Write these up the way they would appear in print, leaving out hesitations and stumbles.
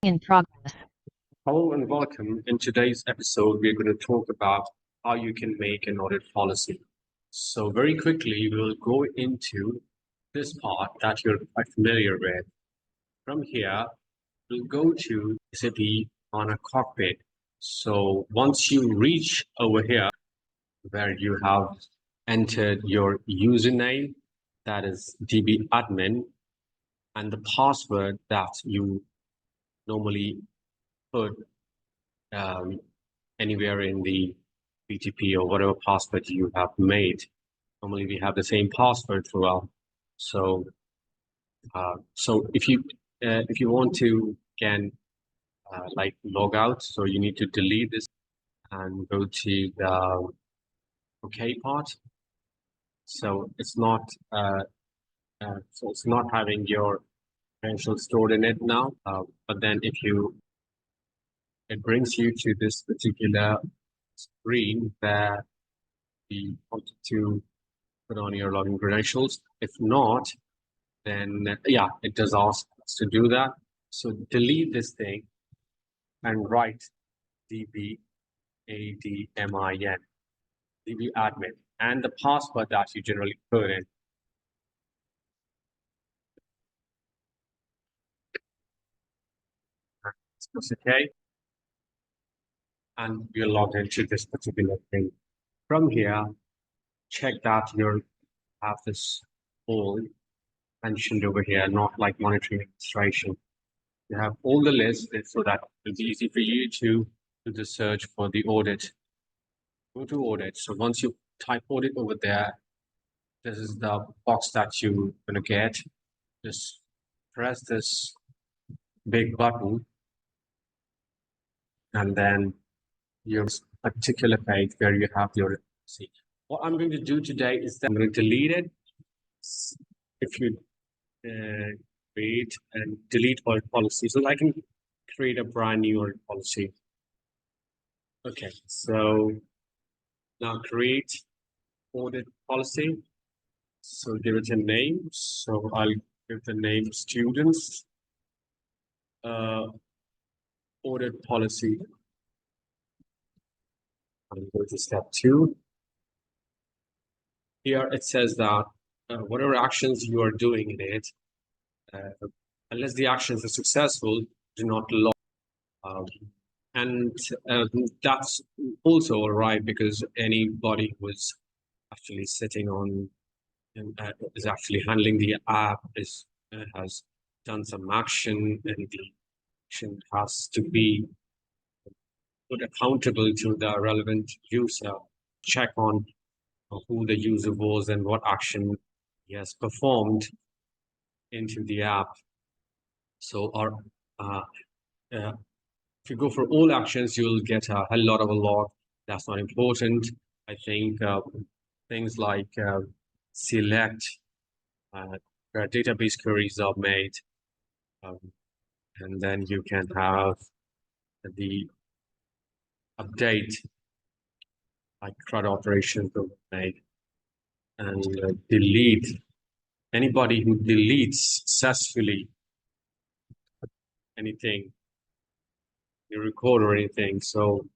In progress. Hello and welcome. In today's episode, we're going to talk about how you can make an audit policy. So very quickly, we'll go into this part that you're quite familiar with. From here, we'll go to SAP hana cockpit. So once you reach over here, where you have entered your username, that is DB admin, and the password that you normally put anywhere in the BTP or whatever password you have made. Normally we have the same password throughout. So if you want to again like log out, so you need to delete this and go to the OK part. So it's not having your credentials stored in it now. But then it brings you to this particular screen where we want to put on your login credentials. If not, then yeah, it does ask us to do that. So delete this thing and write DB admin, DB admin, and the password that you generally put in. It's okay. And you're logged into this particular thing. From here, check that you have this all mentioned over here, not like monitoring administration. You have all the lists so that it's easy for you to do the search for the audit. Go to audit. So once you type audit over there, this is the box that you're going to get. Just press this big button and then your particular page where you have your policy. What I'm going to do today is that I'm going to delete it. If you create and delete audit policy, so I can create a brand new audit policy. Okay, so now create audit policy. So give it a name. So I'll give the name students audit policy. I'll go to step 2. Here it says that whatever actions you are doing in it, unless the actions are successful, do not log. And that's also all right, because anybody who is actually sitting on and is actually handling the app has done some action, and the action has to be put accountable to the relevant user. Check on who the user was and what action he has performed into the app. So if you go for all actions, you'll get a hell lot of a log. That's not important. I think things like select, where database queries are made, and then you can have the update, like CRUD operations are made, and delete. Anybody who deletes successfully anything, you record or anything. So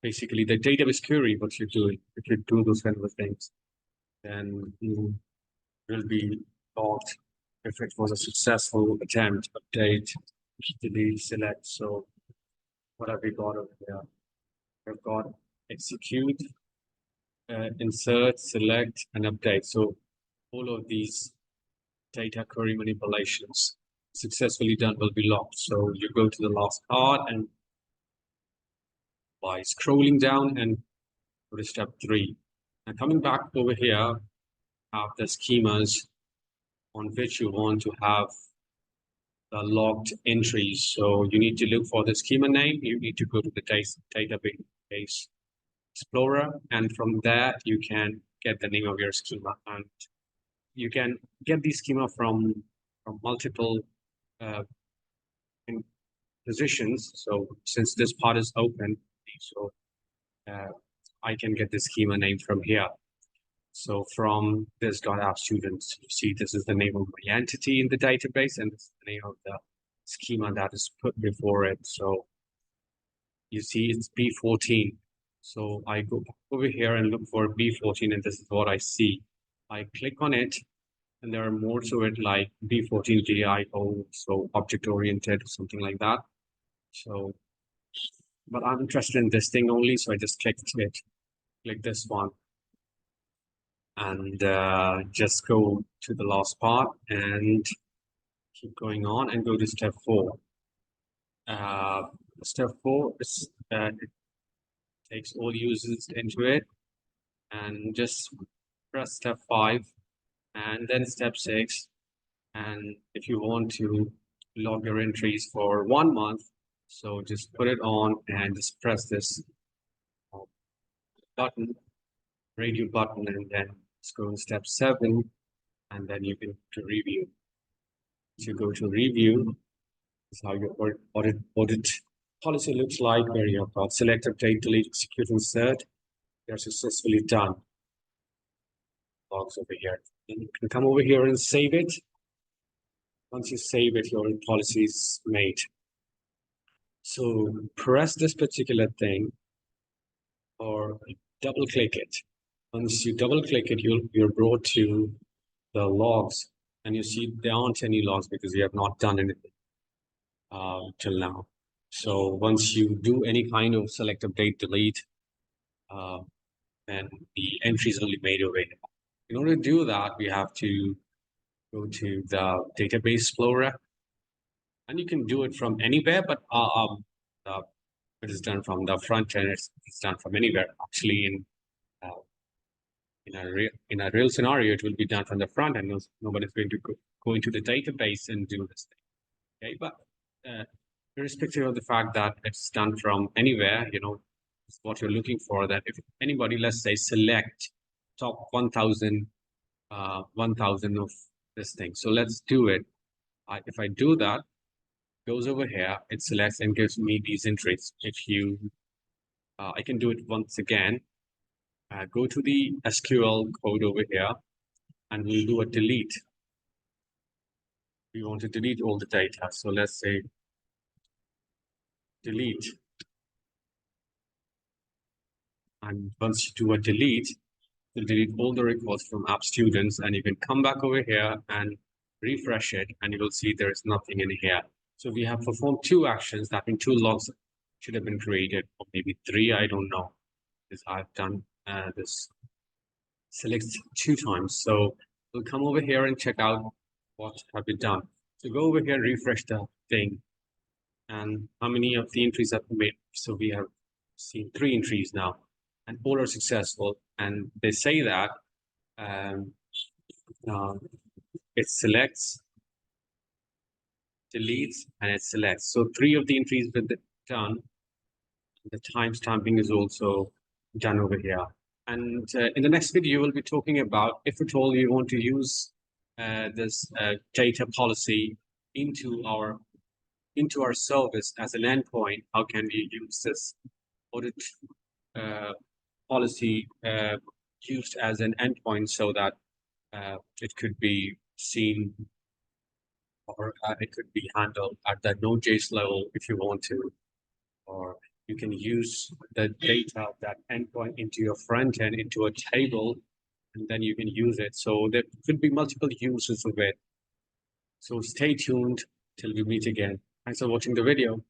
basically the database query, what you're doing, if you do those kind of things, then you will be logged if it was a successful attempt, update, delete, select. So what have we got over here? We've got execute, insert, select, and update. So all of these data query manipulations successfully done will be logged. So you go to the last part and by scrolling down and go to step 3. Now coming back over here, have the schemas on which you want to have the logged entries. So you need to look for the schema name. You need to go to the database explorer, and from there you can get the name of your schema, and you can get the schema from multiple positions. So since this part is open, so I can get the schema name from here. So from this .app students, you see this is the name of my entity in the database, and this is the name of the schema that is put before it. So you see it's B14. So I go over here and look for B14, and this is what I see. I click on it, and there are more to it, like B14 GIO, so object-oriented, something like that. So, but I'm interested in this thing only, so I just click this one, and just go to the last part and keep going on and go to step 4. Step 4 is it takes all users into it, and just press step 5 and then step 6. And if you want to log your entries for 1 month, so just put it on and just press this button, radio button, and then let's go to step 7, and then you can to review. So you go to review. This is how your audit policy looks like, where you have got select, update, delete, execute, insert. They're successfully done. Logs over here. Then you can come over here and save it. Once you save it, your policy is made. So press this particular thing or double click it. Once you double click it, you're brought to the logs, and you see there aren't any logs because you have not done anything till now. So once you do any kind of select, update, delete, then the entry is only made over here. In order to do that, we have to go to the database explorer, and you can do it from anywhere, but it is done from the front end. It's done from anywhere. Actually, in a real scenario, it will be done from the front end. Nobody's going to go into the database and do this thing. Okay, but irrespective of the fact that it's done from anywhere, it's what you're looking for. That if anybody, let's say, select top 1,000 of this thing. So let's do it. If I do that, goes over here, it selects and gives me these entries. If you, I can do it once again. Go to the SQL code over here, and we'll do a delete. We want to delete all the data. So let's say delete. And once you do a delete, you'll delete all the records from app students, and you can come back over here and refresh it, and you will see there's nothing in here. So we have performed 2 actions. That means 2 logs should have been created, or maybe 3, I don't know, because I've done this select 2 times. So we'll come over here and check out what have we done. So go over here, refresh the thing, and how many of the entries have been made. So we have seen 3 entries now, and all are successful. And they say that it selects, deletes, and it selects. So 3 of the entries were done. The timestamping is also done over here. And in the next video, we'll be talking about if at all you want to use this data policy into our service as an endpoint. How can we use this audit policy used as an endpoint so that it could be seen, or it could be handled at the Node.js level if you want to, or you can use the data of that endpoint into your front end, into a table, and then you can use it. So there could be multiple uses of it. So stay tuned till we meet again. Thanks for watching the video.